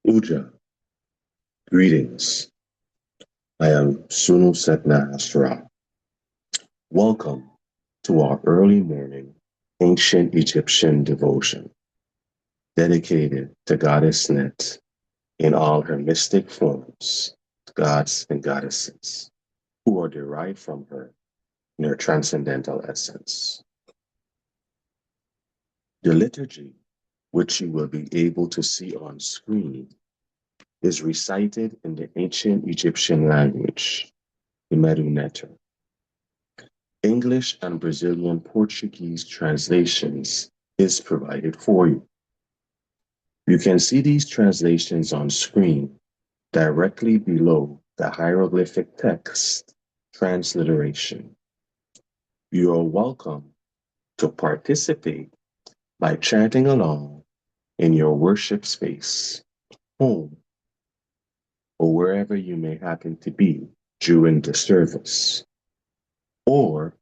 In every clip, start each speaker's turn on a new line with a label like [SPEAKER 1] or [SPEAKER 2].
[SPEAKER 1] Uja, greetings. I am Sunu Set Nehast Ra. Welcome to our early morning ancient Egyptian devotion dedicated to Goddess Net in all her mystic forms, gods and goddesses, who are derived from her in her transcendental essence. The liturgy, which you will be able to see on screen, is recited in the ancient Egyptian language, the Medu Neter. English and Brazilian Portuguese translations is provided for you. You can see these translations on screen directly below the hieroglyphic text transliteration. You are welcome to participate by chanting along in your worship space, home, or wherever you may happen to be during the service. Or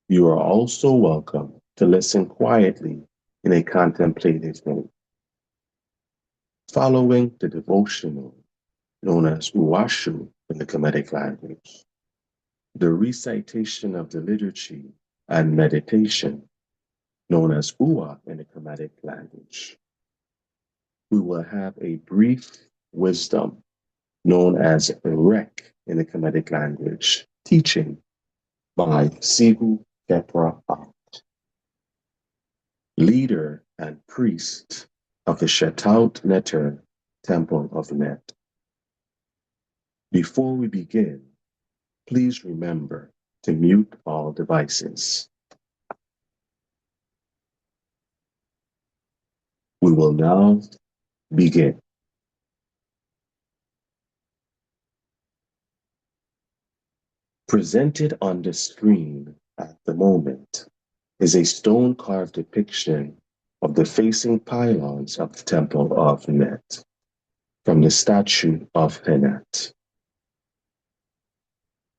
[SPEAKER 1] you are also welcome to listen quietly in a contemplative mode. Following the devotional known as Uwashu in the Kemetic language, the recitation of the liturgy and meditation known as Uwa in the Kemetic language. We will have a brief wisdom known as Rek in the Kemetic language, teaching by Sehu Khepera Ankh, leader and priest of the Karnak Temple of Net. Before we begin, please remember to mute all devices. We will now begin. Presented on the screen at the moment is a stone-carved depiction of the facing pylons of the Temple of Net from the statue of Henat.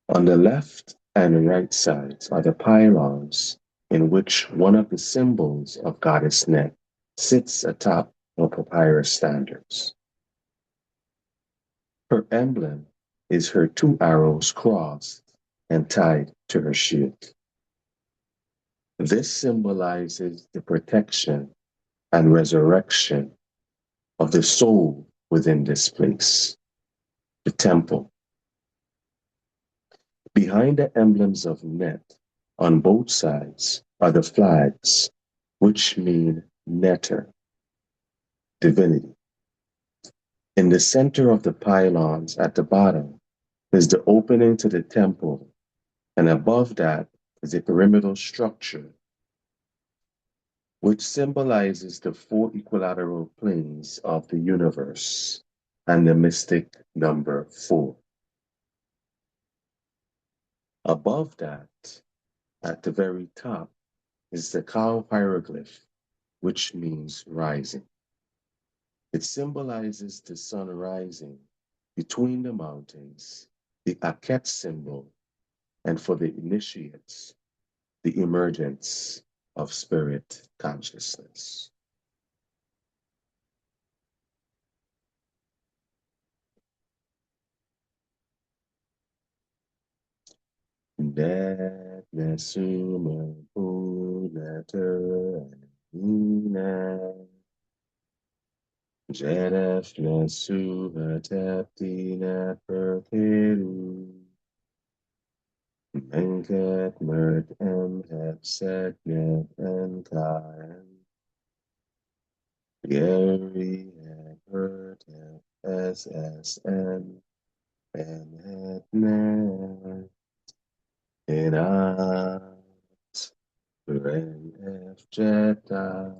[SPEAKER 1] On the left and right sides are the pylons in which one of the symbols of Goddess Net sits atop of papyrus standards. Her emblem is her two arrows crossed and tied to her shield. This symbolizes the protection and resurrection of the soul within this place, the temple. Behind the emblems of Net on both sides are the flags, which mean netter, divinity. In the center of the pylons at the bottom is the opening to the temple, and above that is a pyramidal structure, which symbolizes the four equilateral planes of the universe and the mystic number 4. Above that, at the very top, is the cow hieroglyph, which means rising. It symbolizes the sun rising between the mountains, the Aket symbol, and for the initiates, the emergence of spirit consciousness. Dat nesuma punater nina jedef nesuva taptina perkeru menket mert hepset net enkaen Gary hert SSN and het net in us ren F jeta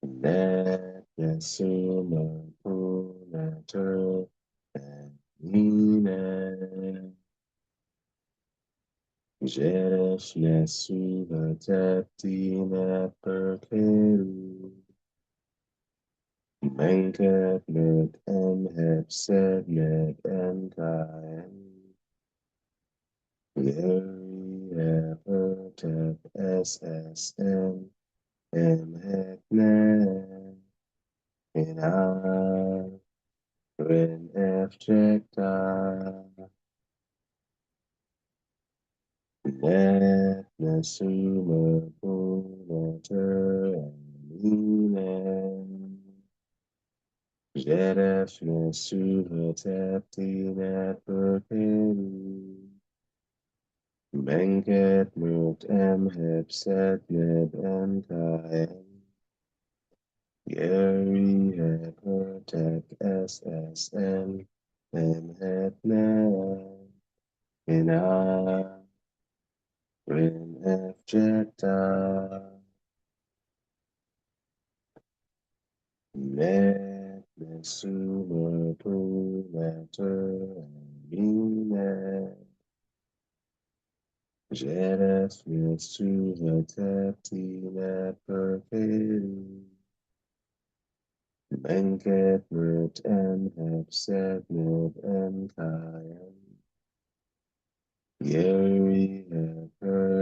[SPEAKER 1] net nesuma punater and nina Jeref nesuva taptina perkeru Menket met hepset net enkaen Gary hert SSN het net in R, when F checked R, net, nesuma, punater, and Jedef, nesuha, tepti, net, perkenu, Menget, murt, heb, set, neb, kaen, Yeri, tek, SSN, het, in I, when F jetta, net, nesuma, punater, and Jedef, nesuha, tepti, net, perkenu, Menget, murt, heb, set, neb, kaen, Yeri,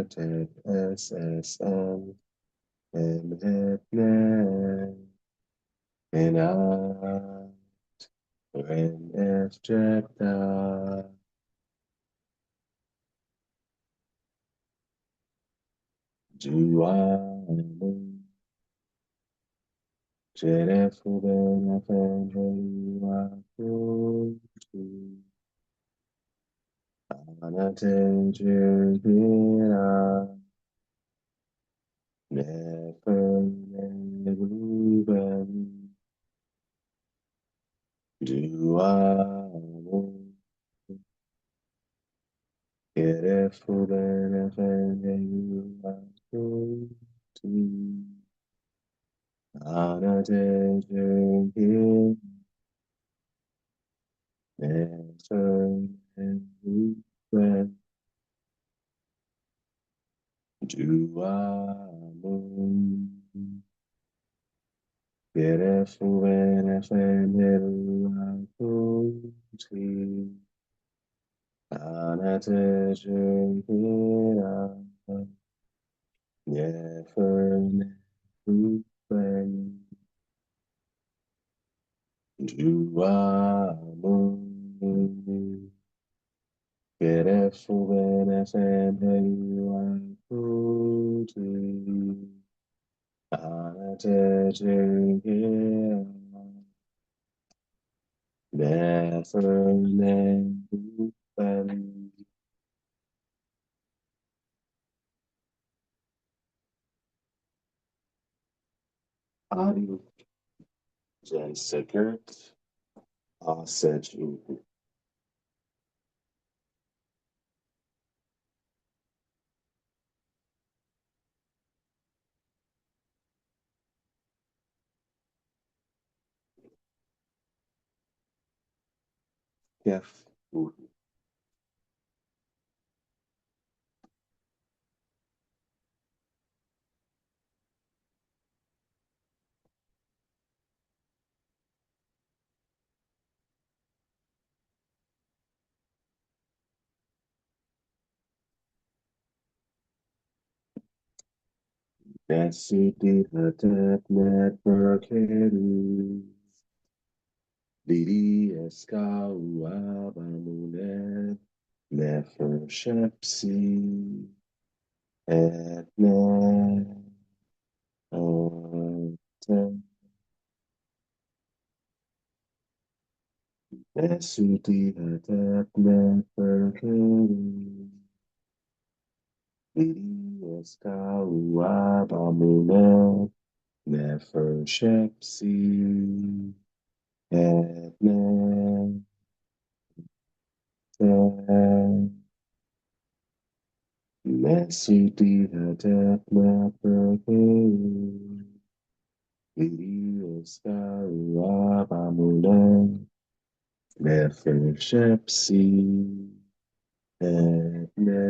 [SPEAKER 1] tek, SSN, het, and I, when F jetta, do I, Jedef, ben, FM, Anatejera, never, Ruben, do I, Jedef, ben, FM, Anatejera, never, Ruben, do I, Beautiful when I find it like Anatejera, never, when do I move? Beautiful when I find it like Anatejera, never, when audio Jen Sickert, ascertain. Yes. Nesudi hatet network hedu. Didi eskau abamunet. Nefer shepsi. Et net. Nesudi hatet network hedu. Didi eskau abamunet. Nefer shepsi. Et net. Mesudi hatet network. Ilioscar Amulet, Nefer Shepsi, Etne,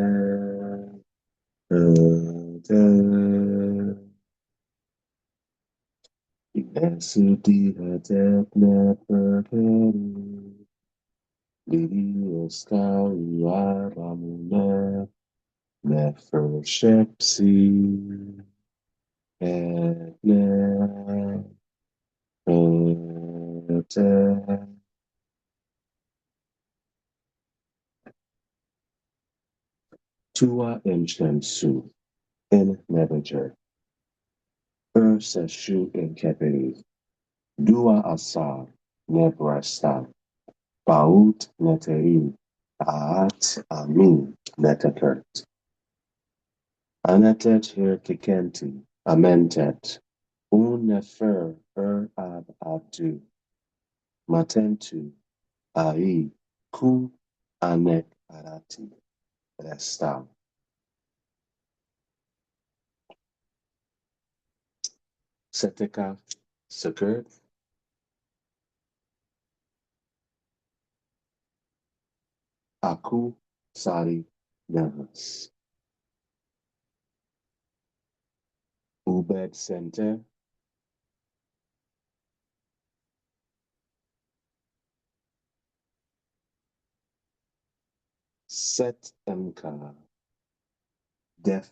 [SPEAKER 1] Nesudi Hatet Nefer Kedu, Ilioscar Amulet, Nefer Shepsi, Etne, Anate. Tua Su in Nebager. Sehu Khepera. Dua Asa Nebrasta. Baut Neteri. Aat Amin Netakert. Anatet Her Kikenti. Amentet. Un Nefer Ab Abdu. Matentu. Ai. Ku Anek Arati. Resta. Seteka Seker. Aku Sari Nehas. Ubed Center. Set Mka. Def.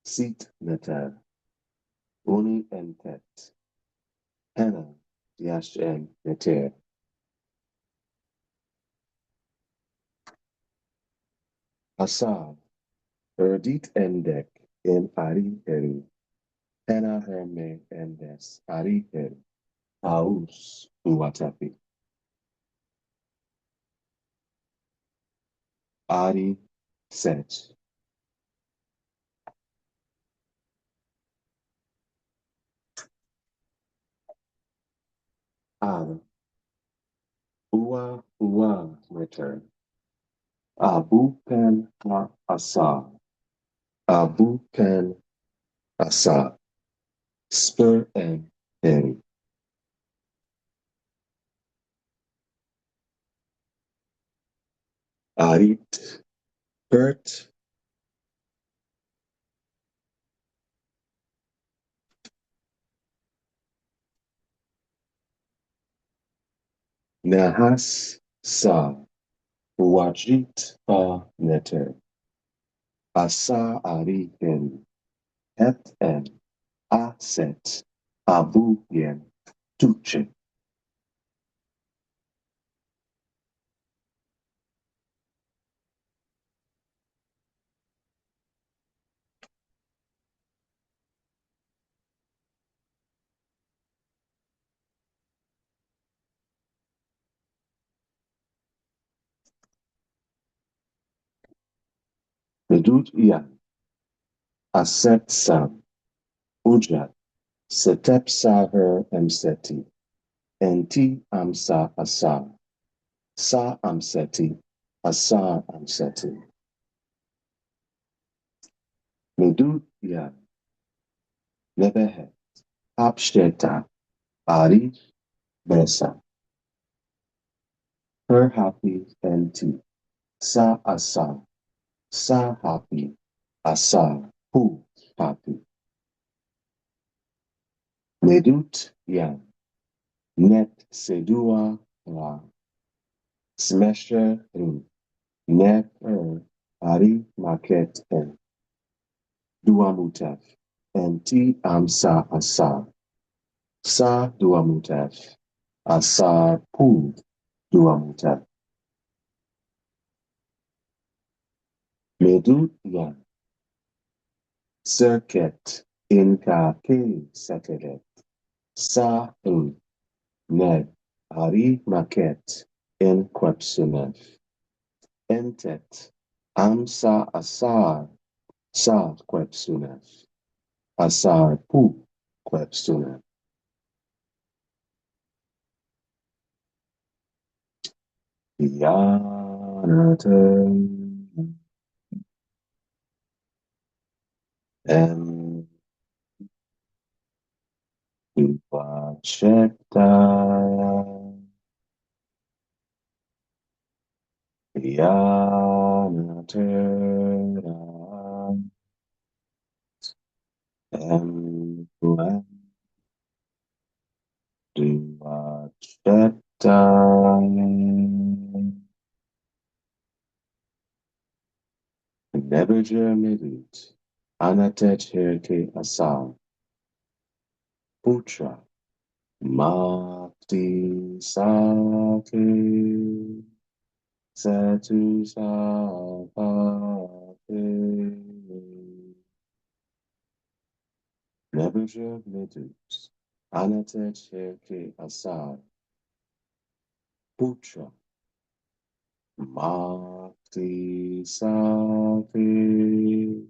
[SPEAKER 1] Seat Neta. Uni Entet. Hena Yashem Neter. Asad. Erdit Endek in Ari Heri. Hena Herme Endes Ari Heri. Aus Uwatapi. Ari Set. Al. Ua Return. Abu Pen Asa. Abu Pen Asa. Spur and Heri. Arit. Bert. Nehast Sa. Wajit Neter. Asa Ari Heri. Et en. Aset. Abu Yen. Tuche. Medut Ian. Aset Sam. Ujat. Setep Saher Emseti. Enti Amsa Asa. Sa Amseti. Asa Amseti. Medut Ian. Nebehet. Hapshteta. Ari Besa. Her happy enti. Sa Asa. Sa happy. Asa. Who happy. Medut Yan. Net Sedua Ra. Smesher Rin. Net Ari Market En. Duamutef. Enti Amsa Asa. Sa Duamutef. Asa Pu Duamutef. Medut Yan. Circuit Inka K Setelet. Sa Ned Ari Market En Quepsunef. Entet Amsa Asar Sa Quepsunef. Asar Pu Quepsunef. Yanate Em Vacheta Yanate Em Vacheta Nebuja Medut Anatet Herke Asar Putra Mat sake, setu sapake. Nebuchadnezzar medus, anatet sheke asar, putra, makti sake,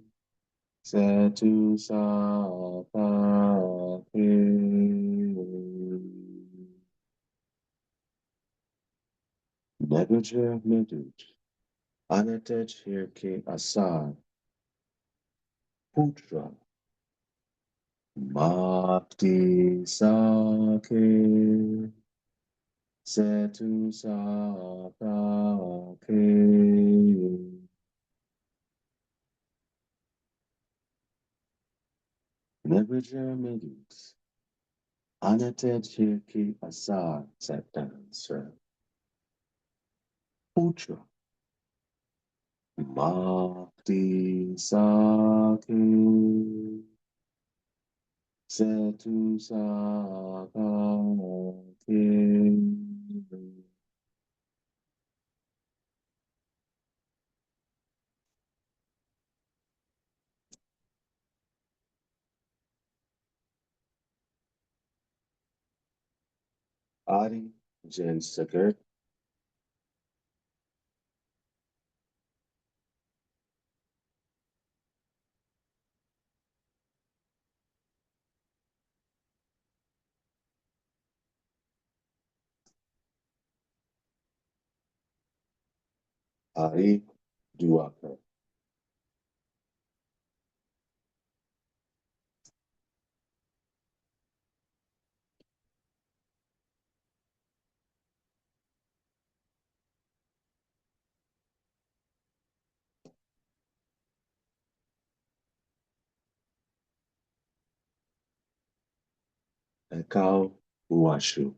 [SPEAKER 1] setu sapake. Nebuchadnezzar medus, anatet sheke asar, putra, makti sake, setu sapake. Nebuchadnezzar medus, anatet sheke asar, Nehast Ra. Putra, makti sake, setu sapake. Adi Jen Sagar, Adi Duaka, Ekau Uashu,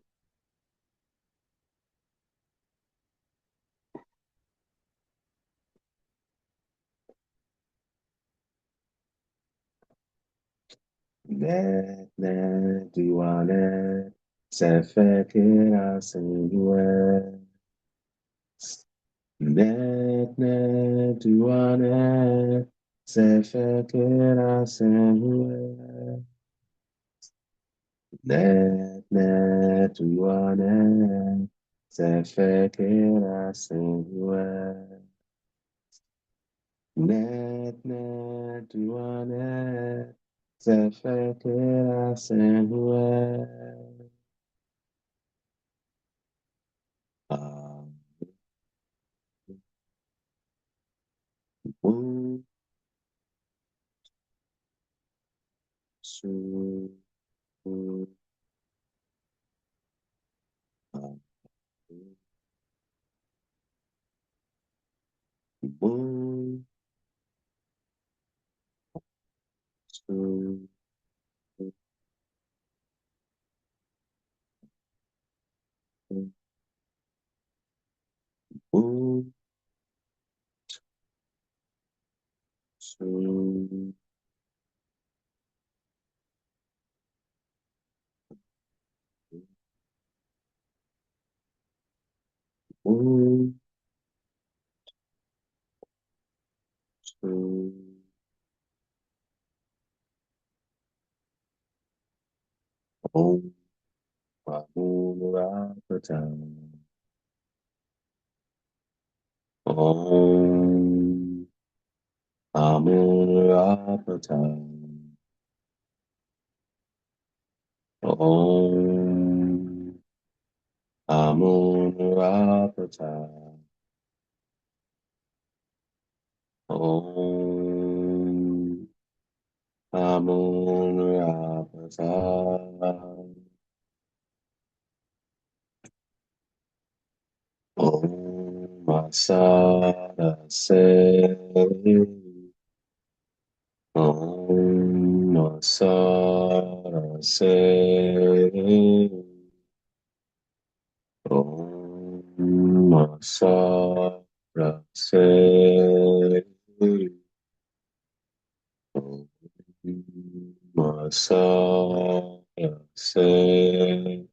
[SPEAKER 1] Ne Duane, Sefekira Senue, Ne Duane, Sefekira Senue, Ne Duane, Sefekira Senue. Net duane zefekera senhue. Amu su amu su amu su amu su om amurapatan om amurapatan om Amun Rapata, Om Amun Rapata, Om Masada Se, Om Masada Se, Om Masada Se, Om Masada Se.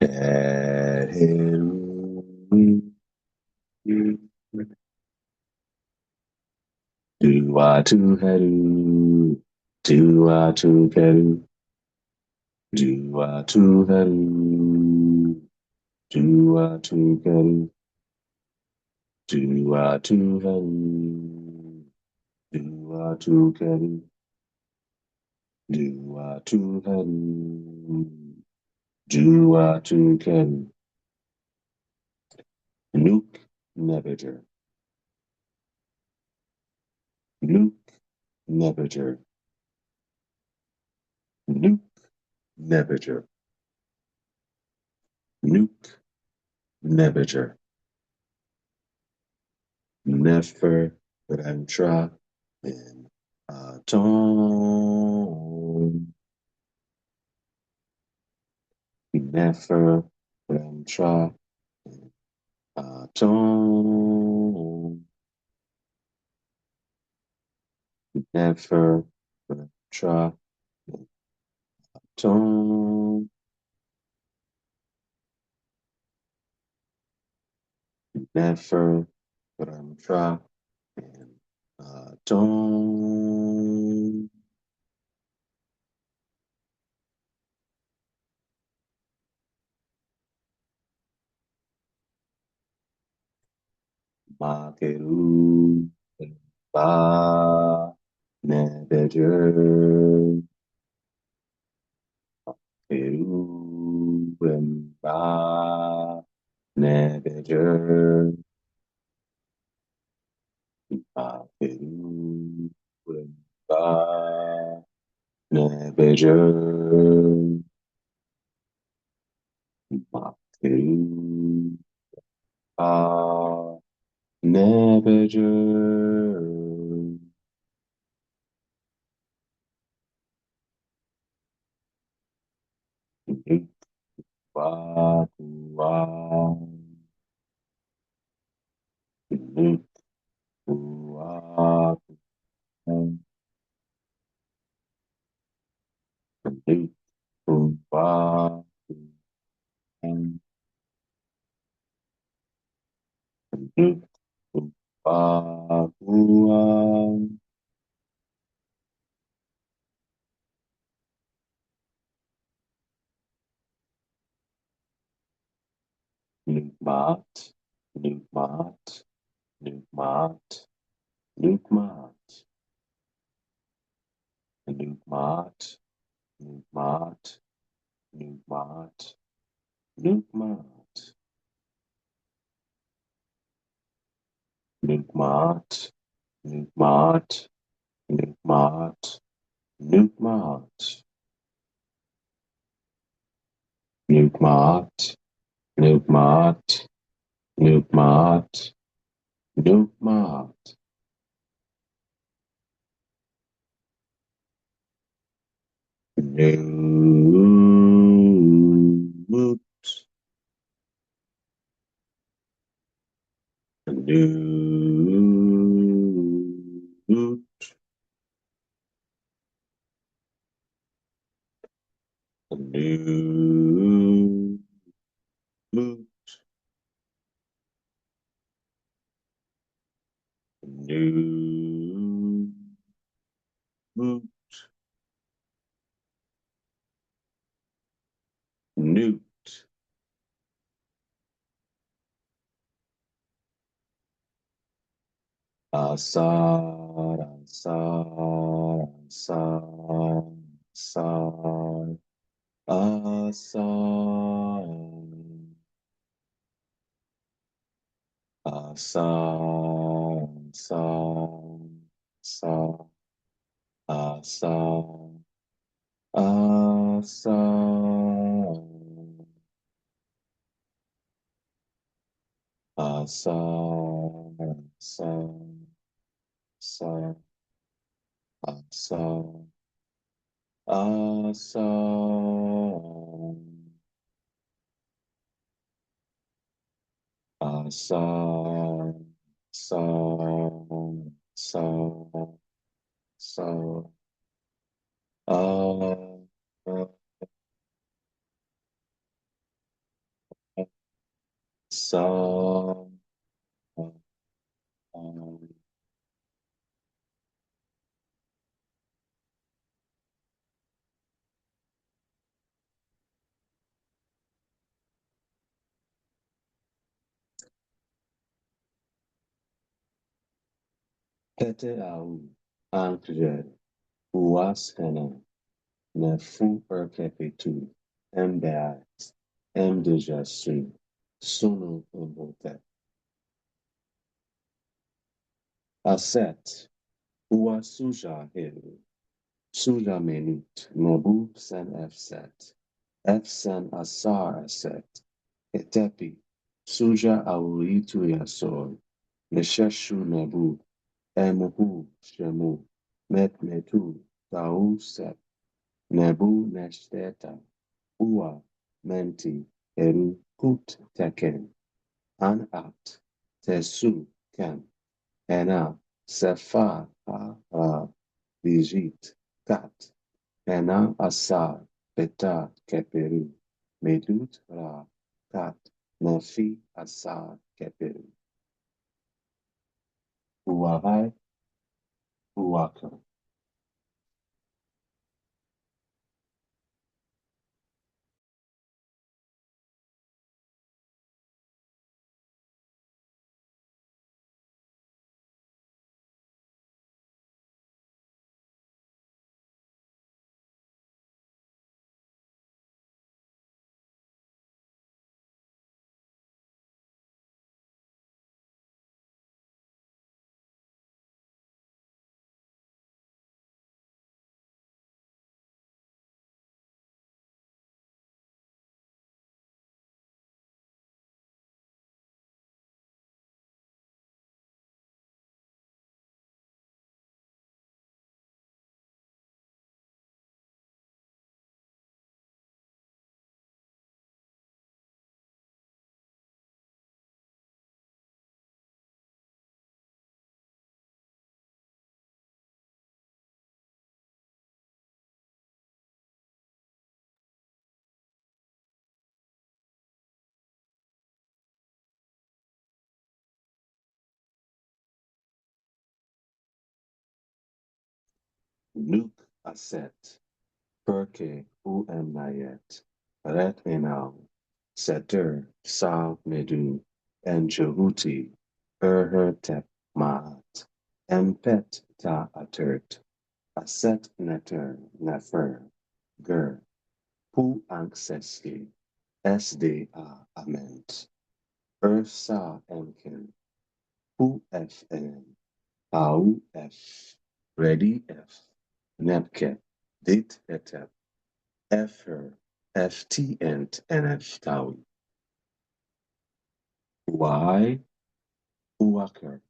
[SPEAKER 1] Keru. Dua tu heru. Dua tu keru. Dua tu heru. Dua tu keru. Dua tu heru. Dua tu keru. Dua tu heru. Dua tu keru. Nuke Nebeger. Nuke Nebeger. Nuke Nebeger. Nuke Nebeger. Nefer Rentra in Aton. Nefer Rentra in Aton. Nefer Rentra in Aton. Nefer Rentra in Aton. Makeru Ba Nebeger. Peru Ba Nebeger. Peru Ba Nebeger. Peru Ba Nebeger. Ba Wa Wa Ba Ba Nugmat, Nugmat, Nugmat, Nugmat, Nugmat, Nugmat, Nugmat, Nugmat, Nugmat, Nugmat, Nugmat, Nugmat, Nugmat, Nugmat, Nugmat, Nugmat, Nugmat, Nugmat, Newt, Newt, Newt, Asar, Asar, Asar, Asar, Asar, Asar, Asar, Asar, Asar, Asar, Asar, Asar, Asar, Asar, Asar, Asar, Asar, Asar, Asar, Sa. Pete au ankle uas hena ne fu perpetu embeat emdejasu sunu imhotep. Aset ua suja hiru suja menut nebu sen efset efsen asar aset etepi suja auitu yasor nesheshu nebu emuhu shemu metmetu tau set nebu neshteta ua menti eru kut teken anat tesu kem ena sefa ha digit kat ena asar beta keperu medut ra kat nefi asar keperu uahai uaka. Nuke aset perke umnayet ret enam seter sa medu en jehuti tep maat empet ta atert aset neter nefer ger pu ancestly sda ament sa enken pu fn au f ready f nepke dit etep Efer, ft and nftawi. Y, uaker.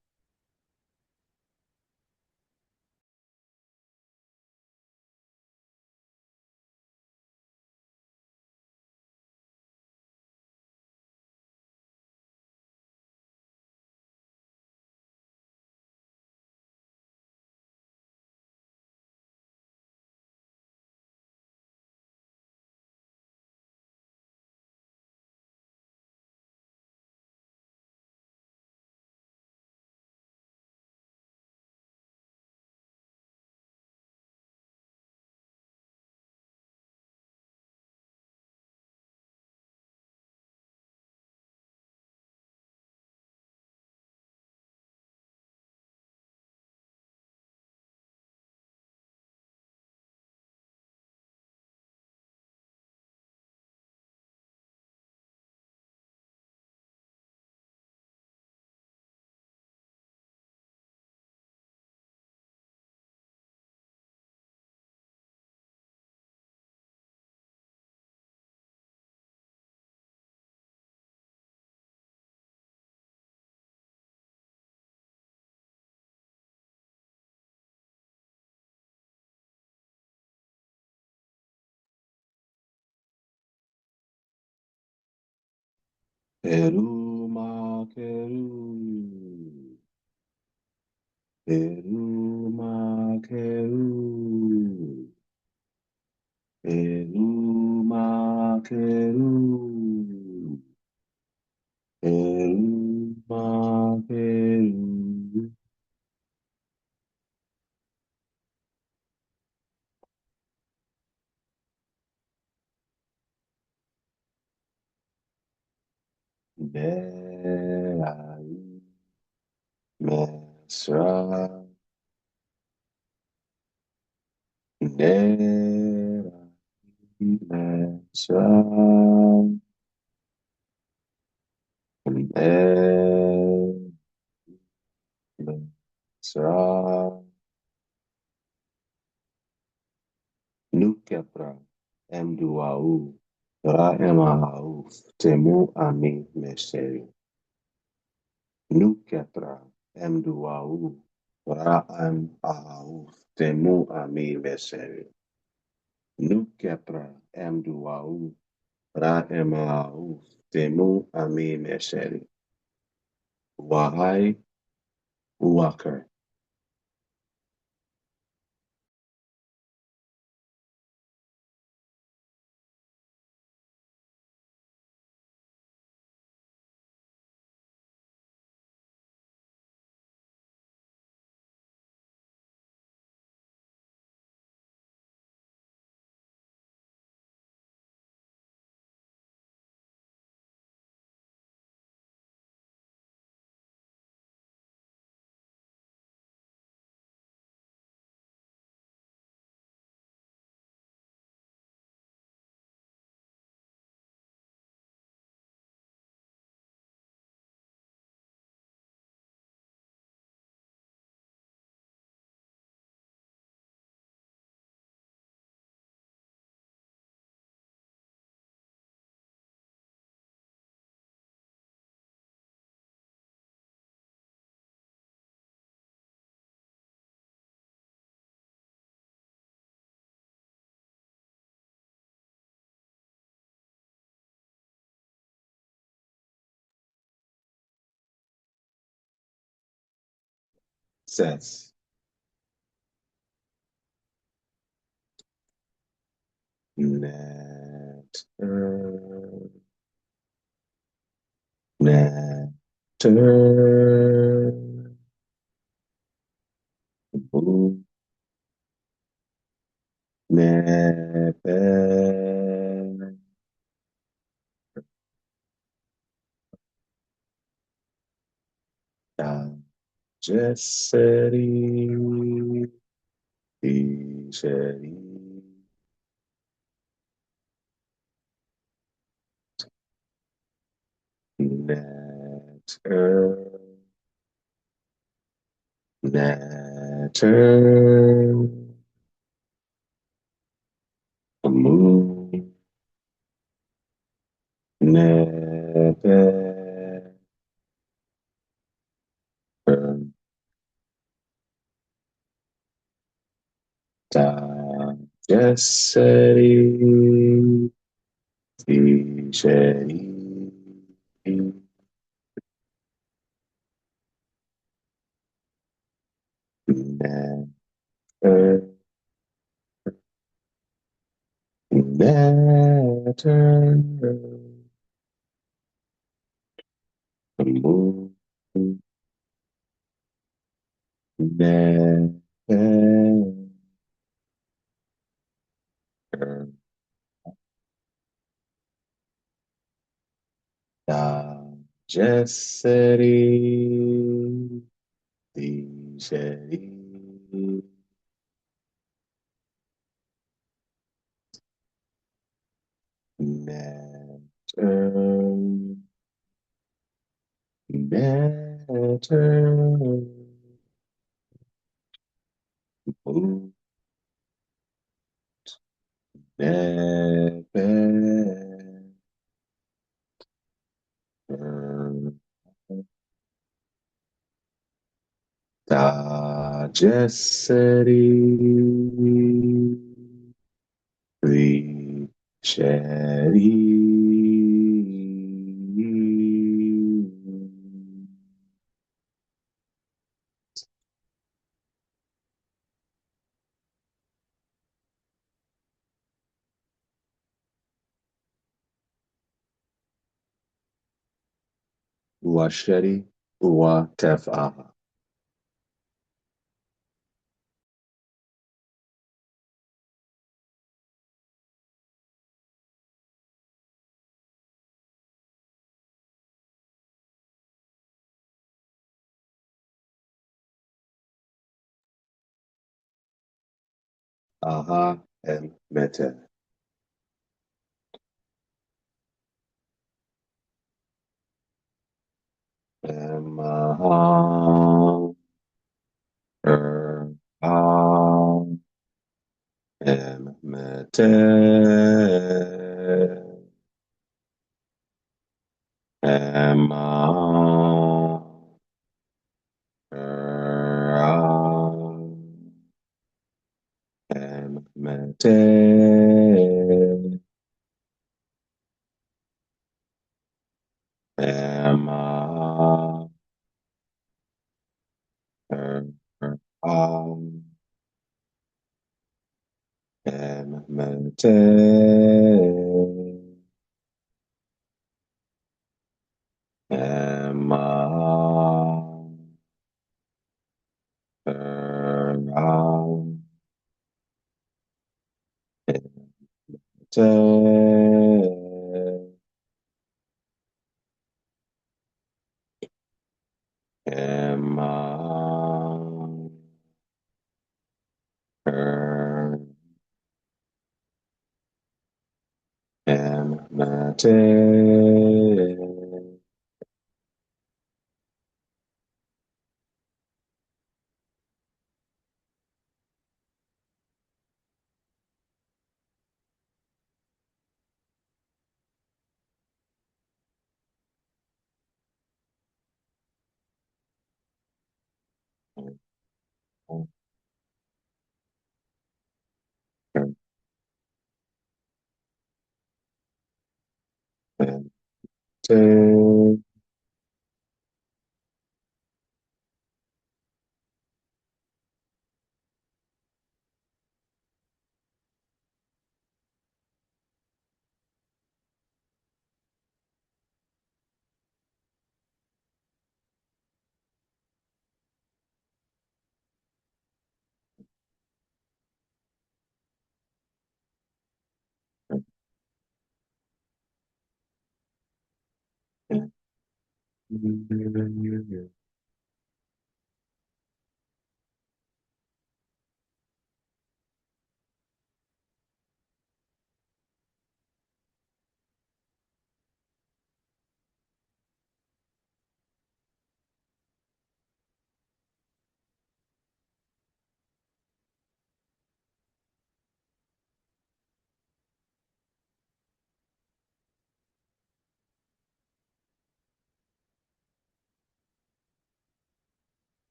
[SPEAKER 1] Peru makeru. Peru makeru. Peru makeru. Great Hypostyle Hall. Sehu Khepera Ankh Temu Ami Meseri. Sehu Khepera Ankh Temu Ami Meseri. Sehu Khepera Ankh Temu Ami Meseri. Wahai Uwakar. Says, Net, Netter, Nebe, Jeseri, Dijeri, Netter, Netter, Moon, Nebe, Jeseri, Dijeri, Netter, Netter, Moon, Netter, Jeseri, Dijeri, Netter, Netter, Moon, Netter, Jeseri, Dijeri, Uasheri, Ua Tefaha. aha, and meta. Aha, ah, and meta. Aha, and meta. Emma, Emmente, Emma, Emma, Emmente,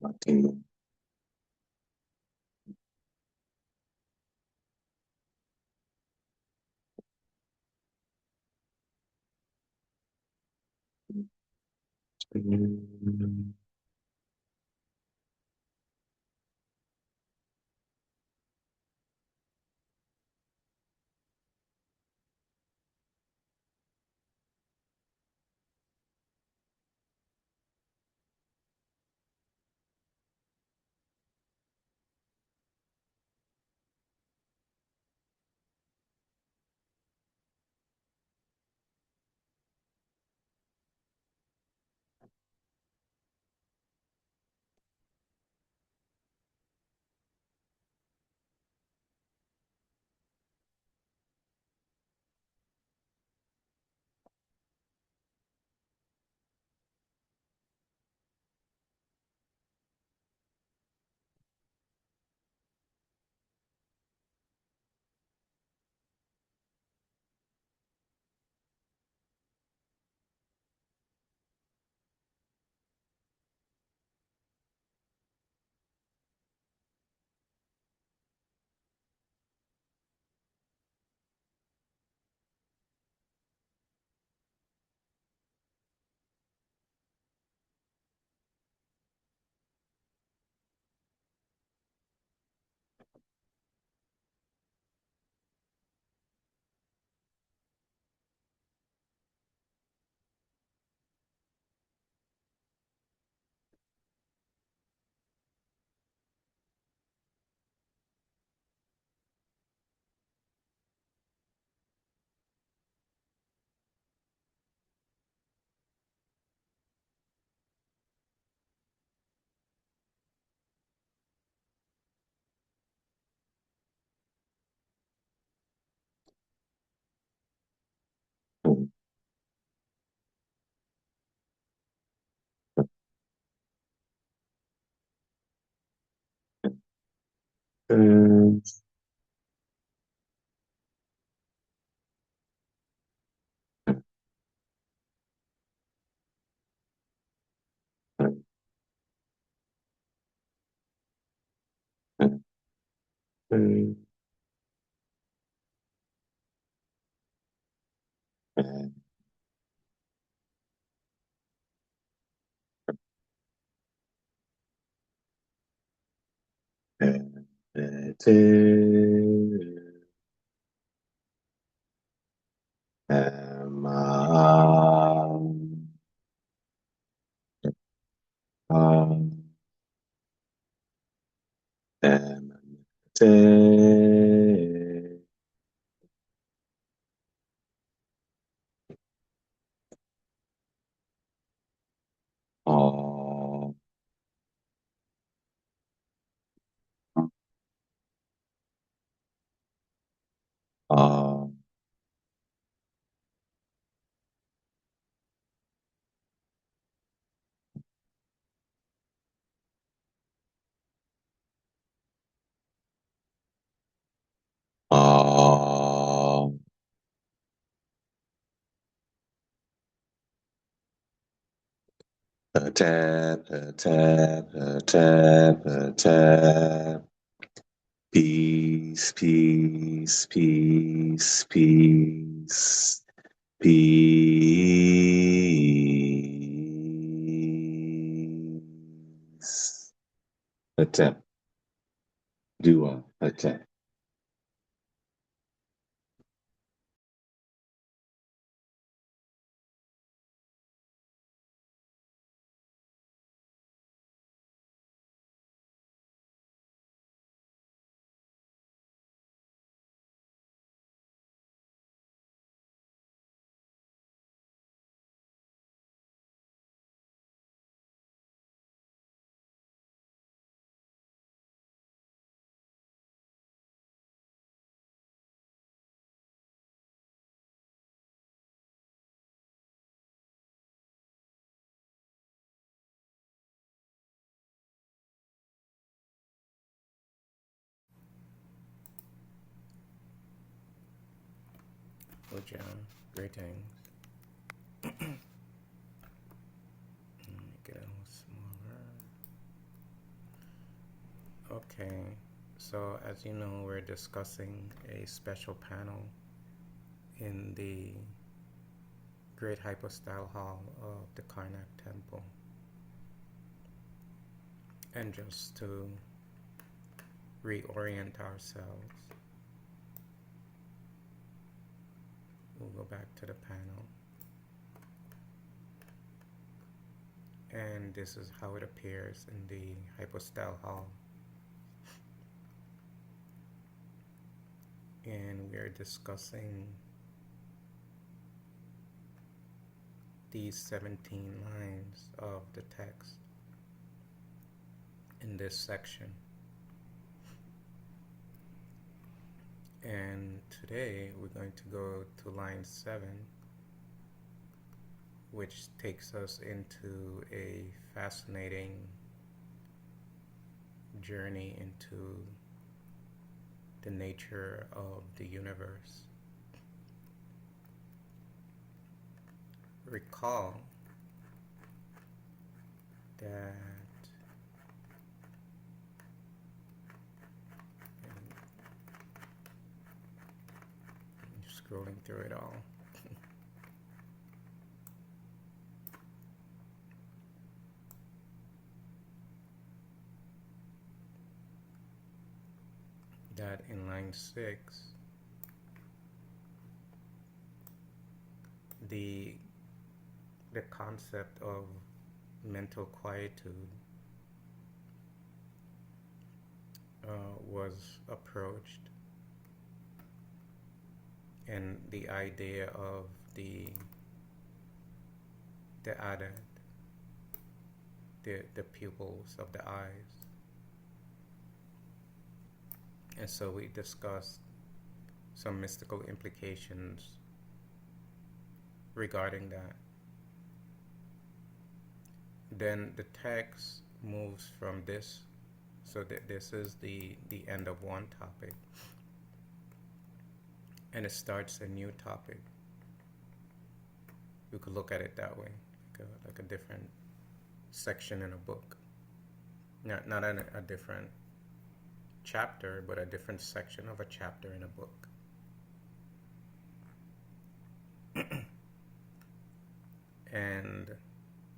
[SPEAKER 1] Latino. And tap, tap, tap, tap. Peace, peace, peace, peace, peace. Attempt. Dua. Attempt.
[SPEAKER 2] Hello, John. Greetings. Let me get a little smaller. Okay, so as you know, we're discussing a special panel in the Great Hypostyle Hall of the Karnak Temple. And just to reorient ourselves, we'll go back to the panel. And this is how it appears in the Hypostyle Hall. And we are discussing these 17 lines of the text in this section. And today we're going to go to line 7, which takes us into a fascinating journey into the nature of the universe. Recall that I'm scrolling through it all. That in line 6, the concept of mental quietude was approached, and the idea of the added, the pupils of the eyes. And so we discussed some mystical implications regarding that. Then the text moves from this So this is the end of one topic, and it starts a new topic. You could look at it that way, like a different section in a book. Not a different chapter, but a different section of a chapter in a book. And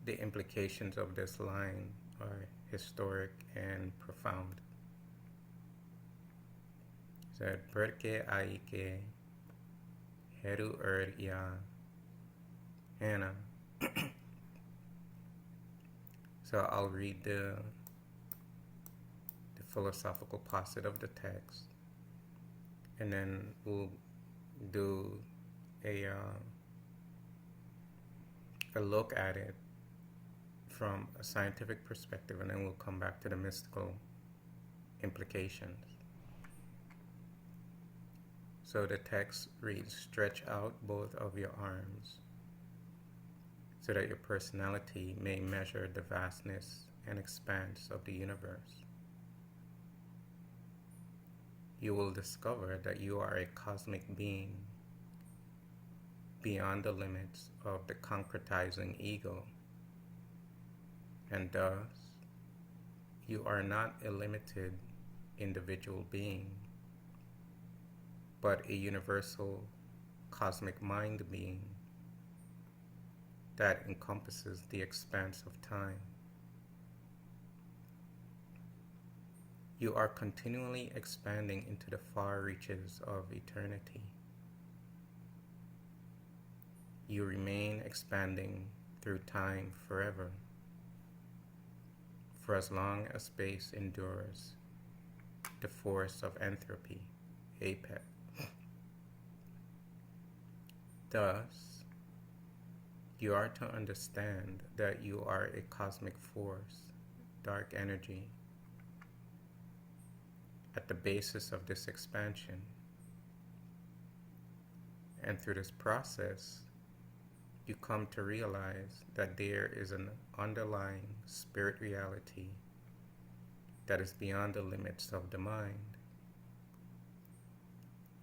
[SPEAKER 2] the implications of this line are historic and profound. Said, "Perché hai che heru ya Hannah." So I'll read the philosophical posit of the text, and then we'll do a look at it from a scientific perspective, and then we'll come back to the mystical implications. So the text reads, "Stretch out both of your arms so that your personality may measure the vastness and expanse of the universe. You will discover that you are a cosmic being beyond the limits of the concretizing ego, and thus you are not a limited individual being, but a universal cosmic mind being that encompasses the expanse of time. You are continually expanding into the far reaches of eternity. You remain expanding through time forever, for as long as space endures the force of entropy, APEC. Thus, you are to understand that you are a cosmic force, dark energy, at the basis of this expansion. And through this process, you come to realize that there is an underlying spirit reality that is beyond the limits of the mind,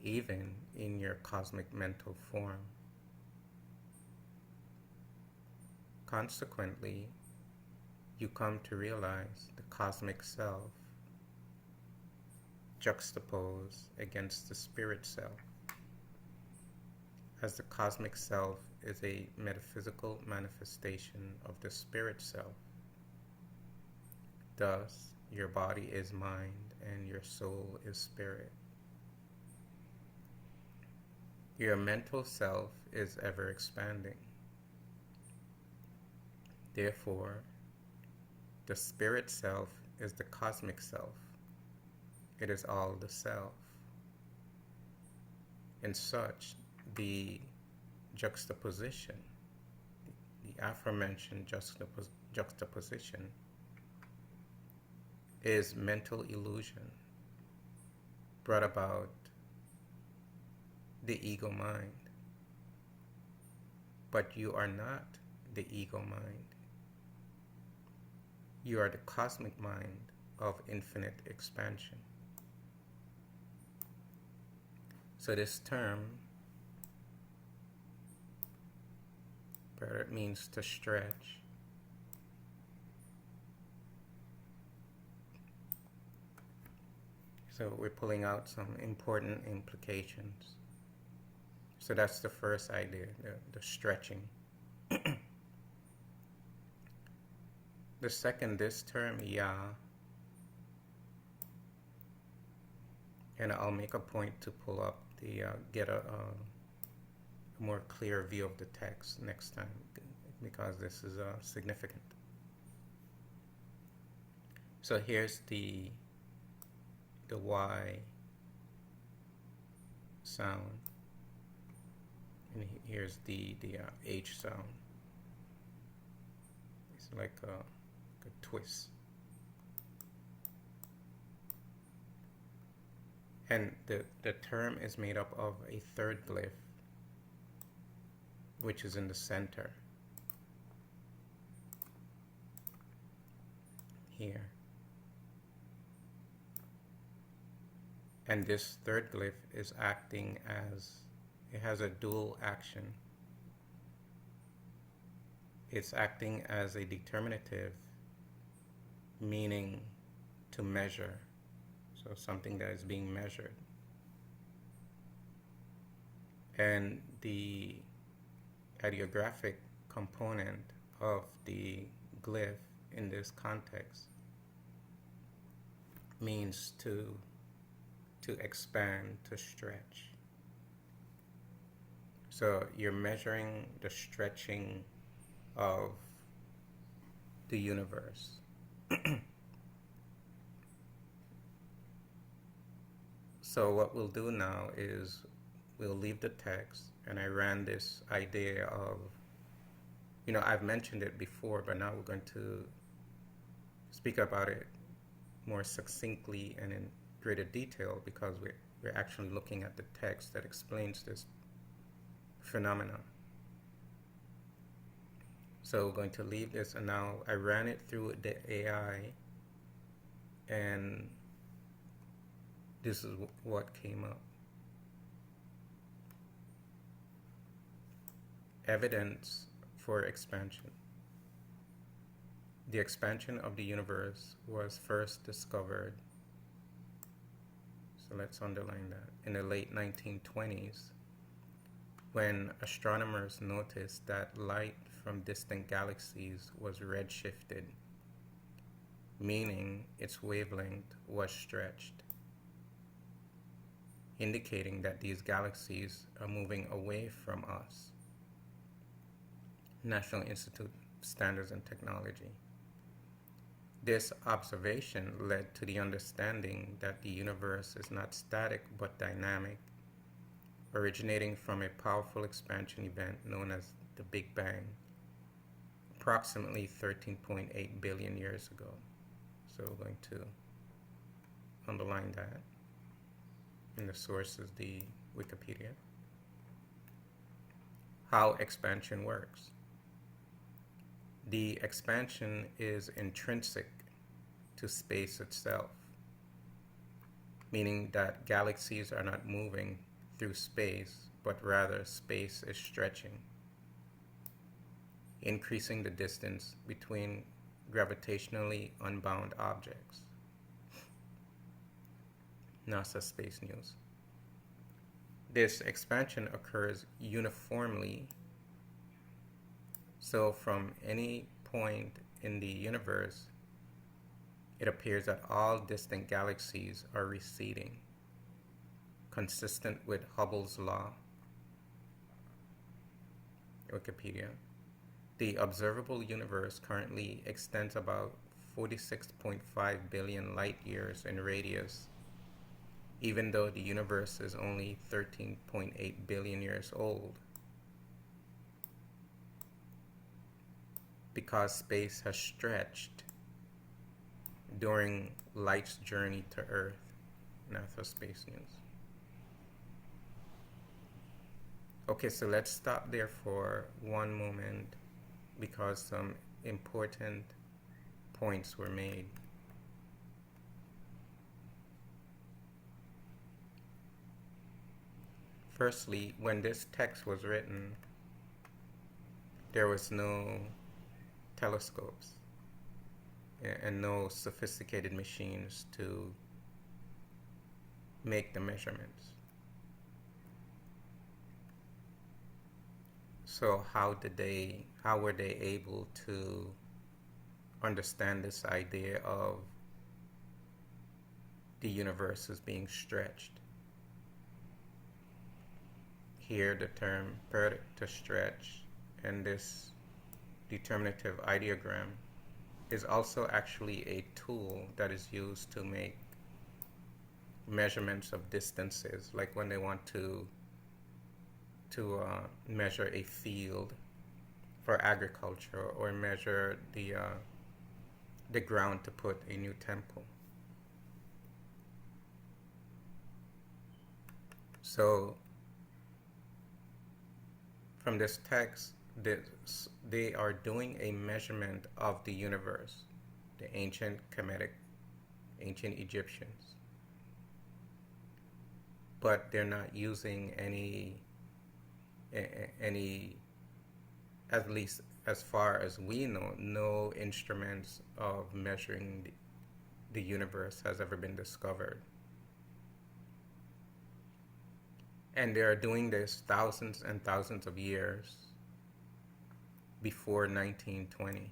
[SPEAKER 2] even in your cosmic mental form. Consequently, you come to realize the cosmic self juxtaposed against the spirit self, as the cosmic self is a metaphysical manifestation of the spirit self. Thus, your body is mind and your soul is spirit. Your mental self is ever expanding. Therefore, the spirit self is the cosmic self. It is all the self. In such, the juxtaposition, the aforementioned juxtaposition, is mental illusion brought about the ego mind. But you are not the ego mind. You are the cosmic mind of infinite expansion. So this term, it means to stretch. So we're pulling out some important implications. So that's the first idea, the stretching. The second, this term, ya, and I'll make a point to pull up get a more clear view of the text next time, because this is significant. So here's the Y sound, and here's the H sound. It's like a twist. And the term is made up of a third glyph, which is in the center here. And this third glyph is acting as, it has a dual action. It's acting as a determinative, meaning to measure. So something that is being measured. And the ideographic component of the glyph in this context means to expand, to stretch. So you're measuring the stretching of the universe. So what we'll do now is we'll leave the text, and I ran this idea of, I've mentioned it before, but now we're going to speak about it more succinctly and in greater detail, because we're actually looking at the text that explains this phenomenon. So we're going to leave this, and now I ran it through the AI, and this is what came up. Evidence for expansion. The expansion of the universe was first discovered, so let's underline that, in the late 1920s, when astronomers noticed that light from distant galaxies was redshifted, meaning its wavelength was stretched, indicating that these galaxies are moving away from us. National Institute of Standards and Technology. This observation led to the understanding that the universe is not static but dynamic, originating from a powerful expansion event known as the Big Bang, approximately 13.8 billion years ago. So we're going to underline that. And the source is the Wikipedia. How expansion works. The expansion is intrinsic to space itself, meaning that galaxies are not moving through space, but rather space is stretching, increasing the distance between gravitationally unbound objects. NASA Space News. This expansion occurs uniformly. So from any point in the universe, it appears that all distant galaxies are receding, consistent with Hubble's law. Wikipedia. The observable universe currently extends about 46.5 billion light years in radius, even though the universe is only 13.8 billion years old. Because space has stretched during light's journey to Earth. NASA Space News. Okay, so let's stop there for one moment, because some important points were made. Firstly, when this text was written, there was no telescopes and no sophisticated machines to make the measurements. So how were they able to understand this idea of the universe as being stretched? Here the term to stretch and this determinative ideogram is also actually a tool that is used to make measurements of distances, like when they want to measure a field for agriculture, or measure the ground to put a new temple. So from this text, they are doing a measurement of the universe, the ancient Kemetic, ancient Egyptians. but they're not using any, at least as far as we know, no instruments of measuring the universe has ever been discovered. And they are doing this thousands and thousands of years before 1920.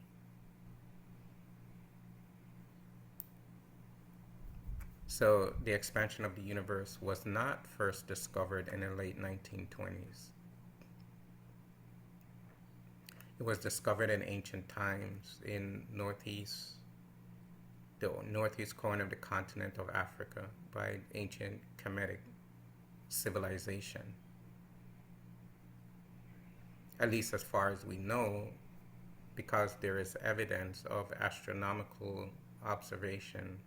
[SPEAKER 2] So the expansion of the universe was not first discovered in the late 1920s. It was discovered in ancient times in the northeast corner of the continent of Africa by ancient Kemetic civilization. At least as far as we know, because there is evidence of astronomical observation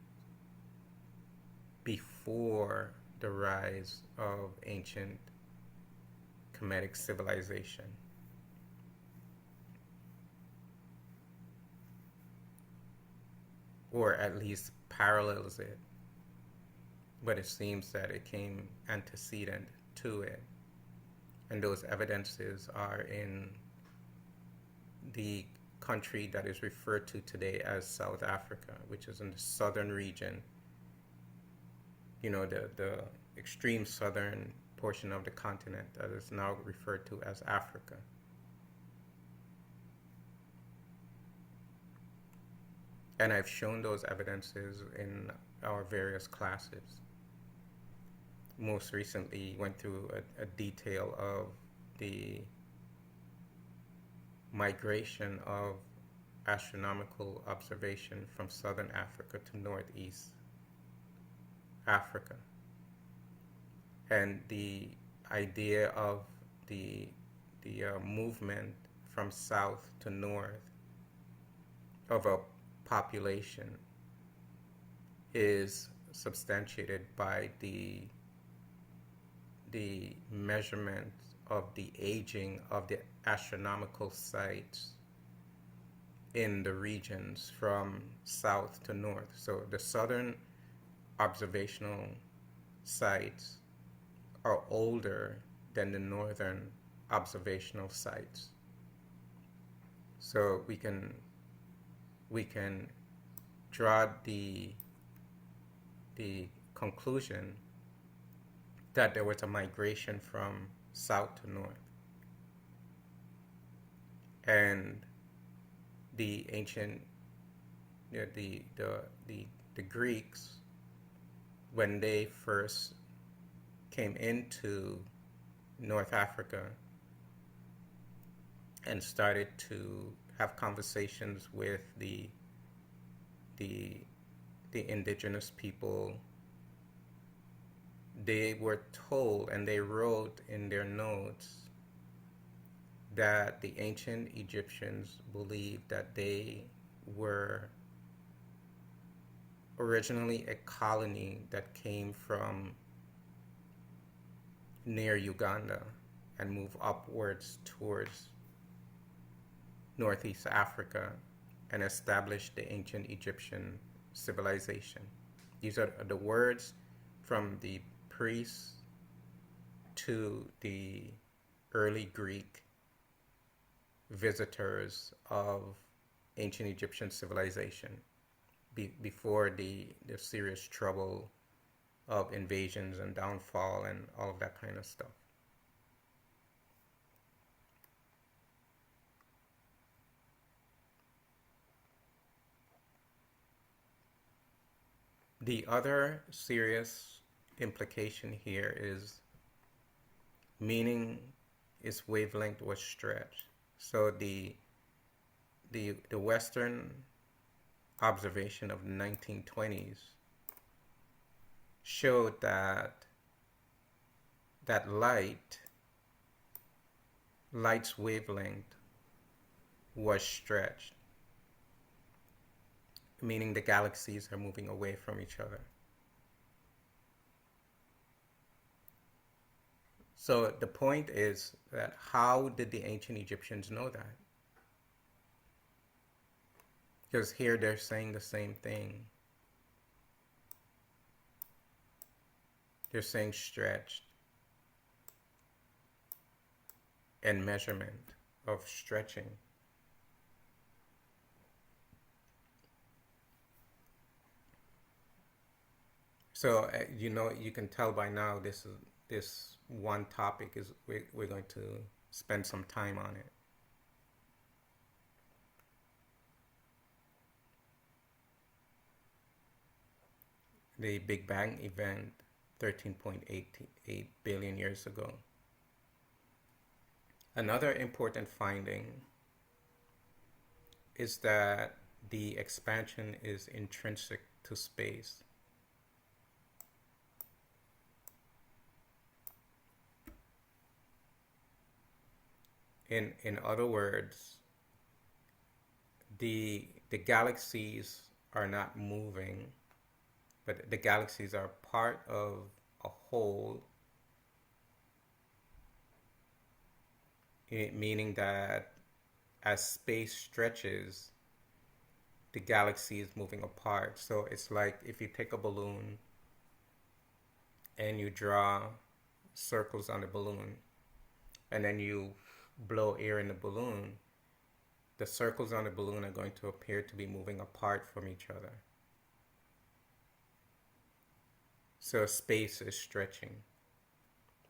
[SPEAKER 2] before the rise of ancient Kemetic civilization. Or at least parallels it, but it seems that it came antecedent to it. And those evidences are in the country that is referred to today as South Africa, which is in the southern region, the extreme southern portion of the continent that is now referred to as Africa. And I've shown those evidences in our various classes. Most recently went through a detail of the migration of astronomical observation from southern Africa to northeast Africa. And the idea of the movement from south to north of a population is substantiated by the measurement of the aging of the astronomical sites in the regions from south to north. So the southern observational sites are older than the northern observational sites. So we can draw the conclusion that there was a migration from south to north. And the ancient, the Greeks, when they first came into North Africa and started to have conversations with the indigenous people, they were told, and they wrote in their notes, that the ancient Egyptians believed that they were originally a colony that came from near Uganda and moved upwards towards northeast Africa and established the ancient Egyptian civilization. These are the words from the priests to the early Greek visitors of ancient Egyptian civilization before the serious trouble of invasions and downfall and all of that kind of stuff. The other serious implication here is meaning its wavelength was stretched. So the Western observation of the 1920s showed that light's wavelength was stretched, meaning the galaxies are moving away from each other. So the point is that how did the ancient Egyptians know that? Because here they're saying the same thing. They're saying stretched and measurement of stretching. So you can tell by now this one topic is we're going to spend some time on it. The Big Bang event 13.88 billion years ago. Another important finding is that the expansion is intrinsic to space. In other words, the galaxies are not moving, but the galaxies are part of a whole, meaning that as space stretches, the galaxy is moving apart. So it's like if you take a balloon and you draw circles on the balloon, and then you blow air in the balloon, the circles on the balloon are going to appear to be moving apart from each other. So space is stretching.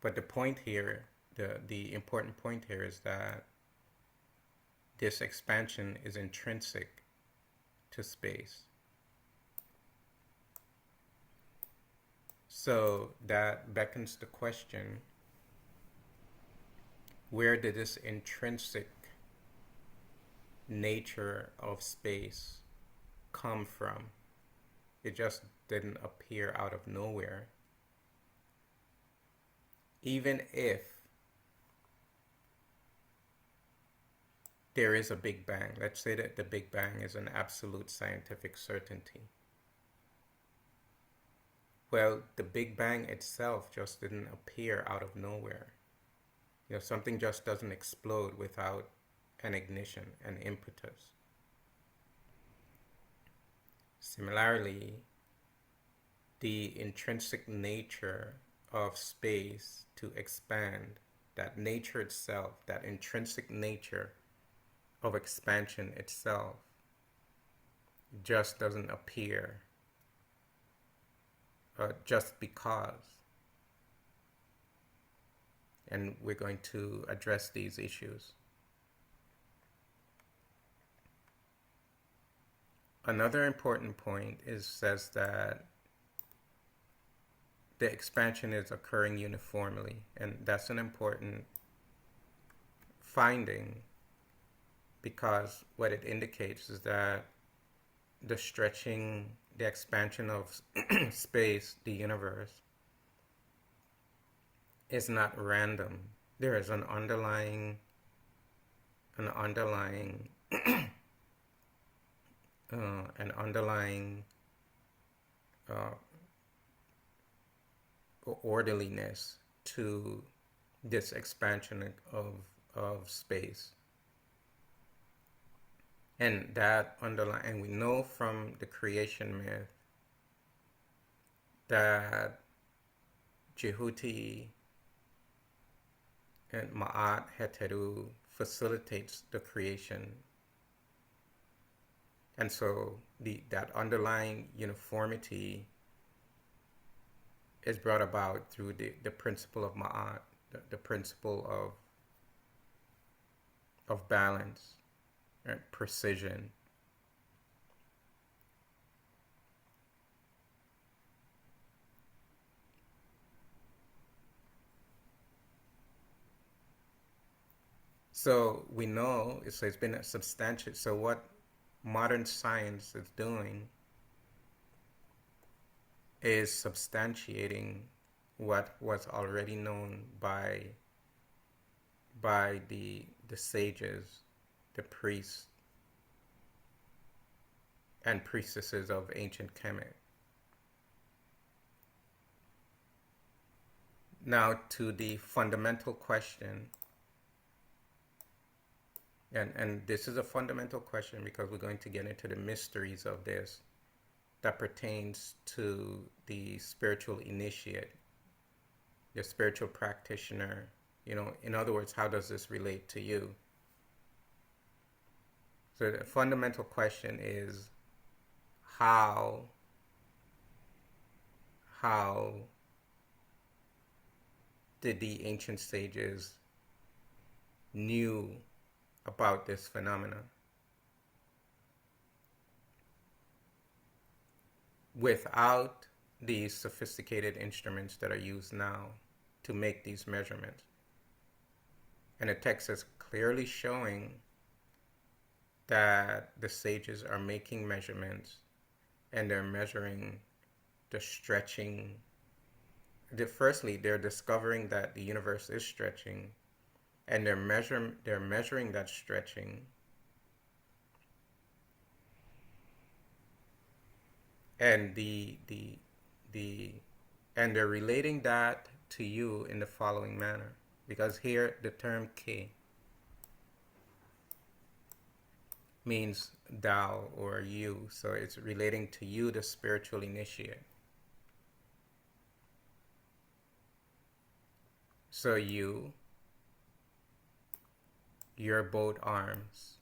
[SPEAKER 2] But the point here, the important point here is that this expansion is intrinsic to space. So that beckons the question, where did this intrinsic nature of space come from? It just didn't appear out of nowhere. Even if there is a Big Bang, let's say that the Big Bang is an absolute scientific certainty. Well, the Big Bang itself just didn't appear out of nowhere. Something just doesn't explode without an ignition, an impetus. Similarly, the intrinsic nature of space to expand, that nature itself, that intrinsic nature of expansion itself, just doesn't appear just because. And we're going to address these issues. Another important point says that the expansion is occurring uniformly, and that's an important finding because what it indicates is that the stretching, the expansion of space, the universe, is not random. There is an underlying orderliness to this expansion of space. And that and we know from the creation myth that Jehuti and Ma'at Heteru facilitates the creation. And so that underlying uniformity is brought about through the principle of Ma'at, the principle of balance and precision. So we know it's been a substantial. So what modern science is doing is substantiating what was already known by the sages, the priests and priestesses of ancient Kemet. Now to the fundamental question, and this is a fundamental question because we're going to get into the mysteries of this that pertains to the spiritual initiate your spiritual practitioner, in other words, how does this relate to you? So the fundamental question is how did the ancient sages knew about this phenomenon without these sophisticated instruments that are used now to make these measurements? And the text is clearly showing that the sages are making measurements, and they're measuring the stretching. Firstly, they're discovering that the universe is stretching, and they're measuring that stretching, and and they're relating that to you in the following manner, because here the term K means thou or you, so it's relating to you, the spiritual initiate. So your both arms,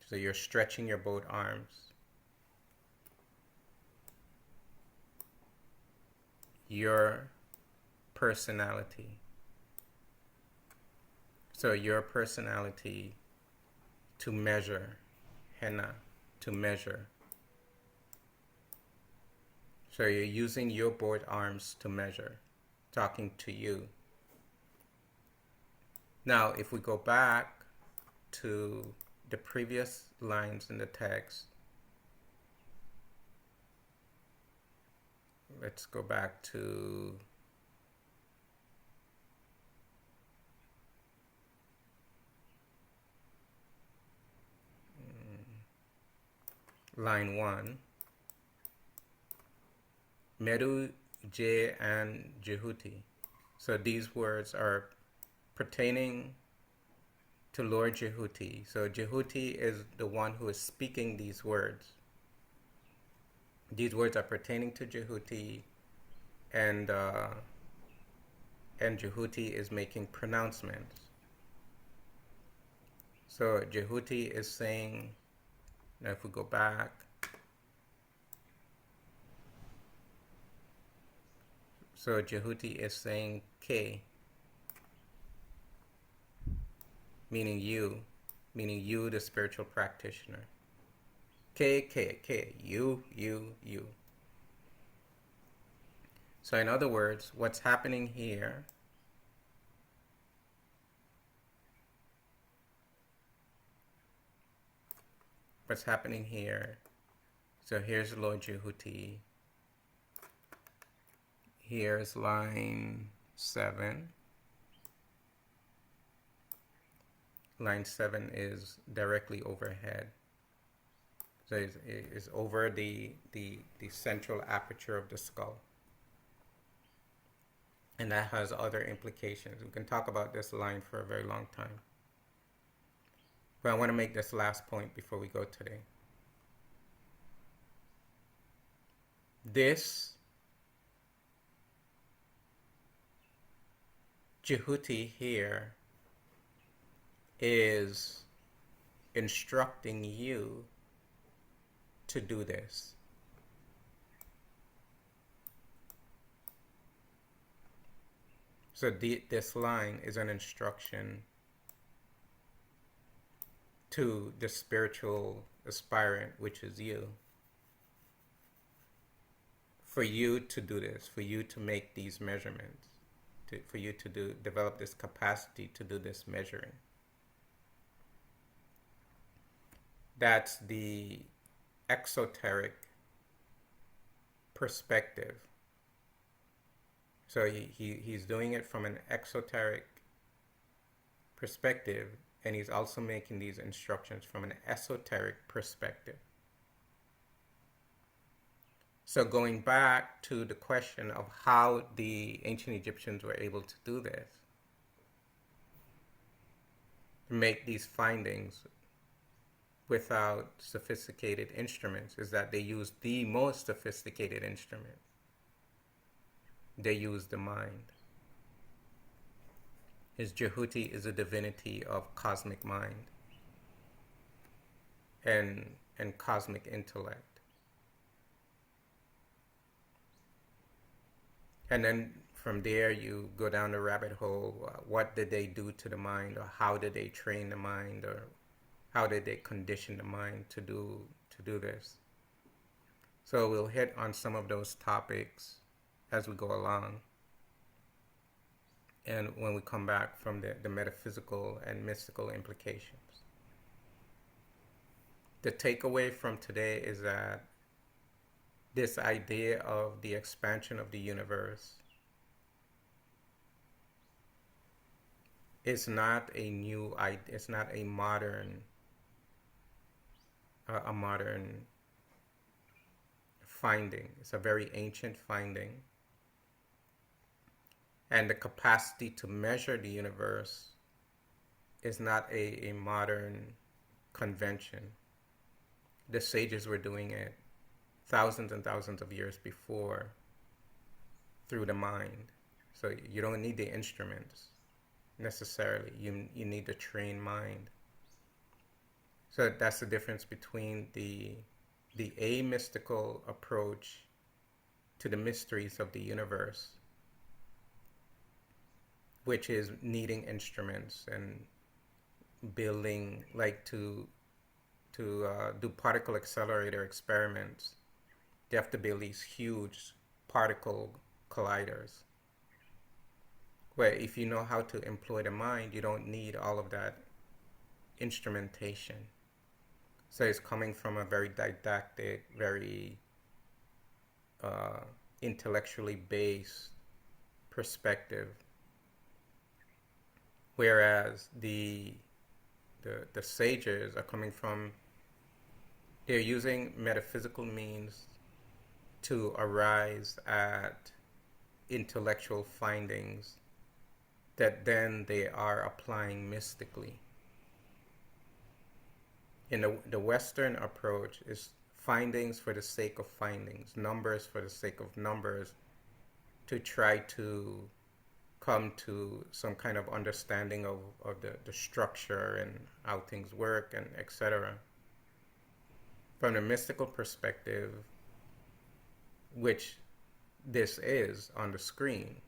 [SPEAKER 2] so you're stretching your both arms. Your personality, so your personality to measure, henna, to measure. So you're using your both arms to measure, talking to you. Now, if we go back to the previous lines in the text, let's go back to line 1. Meru, Je, and Jehuti. So these words are pertaining to Lord Jehuti. So Jehuti is the one who is speaking these words. These words are pertaining to Jehuti, and Jehuti is making pronouncements. So Jehuti is saying, now if we go back, so Jehuti is saying K, meaning you, the spiritual practitioner. K, you. So in other words, what's happening here so here's Lord Jehuti. Here's line 7. Line 7 is directly overhead. So it's over the central aperture of the skull. And that has other implications. We can talk about this line for a very long time. But I want to make this last point before we go today. This Jehuti here is instructing you to do this. So this line is an instruction to the spiritual aspirant, which is you, for you to do this, for you to make these measurements, for you to develop this capacity to do this measuring. That's the exoteric perspective. So he's doing it from an exoteric perspective, and he's also making these instructions from an esoteric perspective. So going back to the question of how the ancient Egyptians were able to do this, to make these findings without sophisticated instruments, is that they used the most sophisticated instrument. they use the mind. His Jehuti is a divinity of cosmic mind and cosmic intellect. And then from there you go down the rabbit hole. What did they do to the mind, or how did they train the mind, or how did they condition the mind to do this? So we'll hit on some of those topics as we go along. And when we come back from the metaphysical and mystical implications. The takeaway from today is that this idea of the expansion of the universe is not a new idea. It's not a modern finding. It's a very ancient finding. And the capacity to measure the universe is not a modern convention. The sages were doing it thousands and thousands of years before through the mind. So you don't need the instruments necessarily. You need the trained mind. So that's the difference between the amystical approach to the mysteries of the universe, which is needing instruments and building, like to do particle accelerator experiments. They have to build these huge particle colliders, where if you know how to employ the mind, you don't need all of that instrumentation. So it's coming from a very didactic, very intellectually based perspective, whereas the sages are coming from, they're using metaphysical means to arise at intellectual findings that then they are applying mystically. In the Western approach is findings for the sake of findings, numbers for the sake of numbers, to try to come to some kind of understanding of the structure and how things work, and etc. From the mystical perspective, which this is on the screen,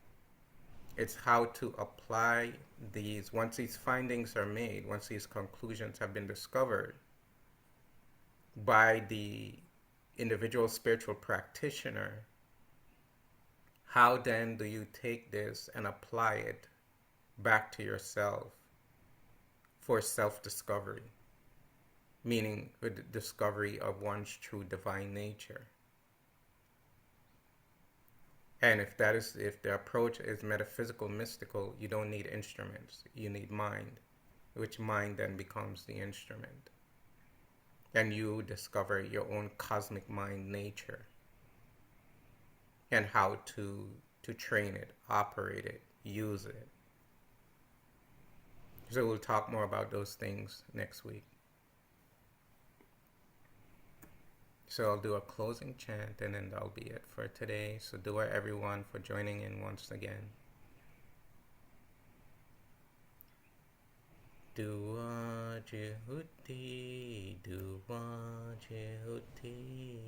[SPEAKER 2] it's how to apply these, once these findings are made, once these conclusions have been discovered by the individual spiritual practitioner, how then do you take this and apply it back to yourself for self-discovery, meaning the discovery of one's true divine nature? And if the approach is metaphysical, mystical, you don't need instruments. You need mind, which mind then becomes the instrument. And you discover your own cosmic mind nature and how to train it, operate it, use it. So we'll talk more about those things next week. So I'll do a closing chant, and then that'll be it for today. So dua everyone for joining in once again. Dua Jehuti, Dua Jehuti,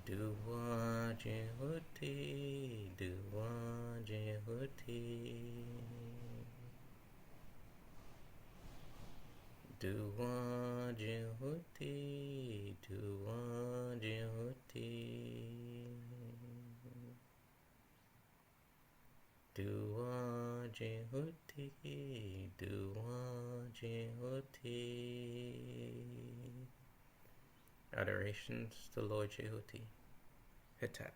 [SPEAKER 2] Dua Jehuti, Dua Jehuti, Dua Jehuti, Dua Jehuti, Dua Jehuti, Dua Jehuti. Adorations to Lord Jehuti. Hetep.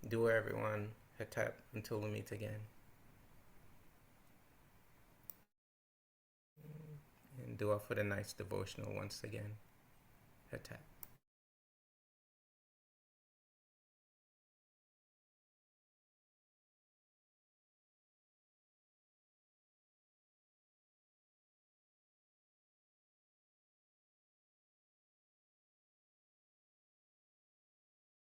[SPEAKER 2] Dua everyone. Hetep until we meet again. And dua for the night's devotional once again. Hetep.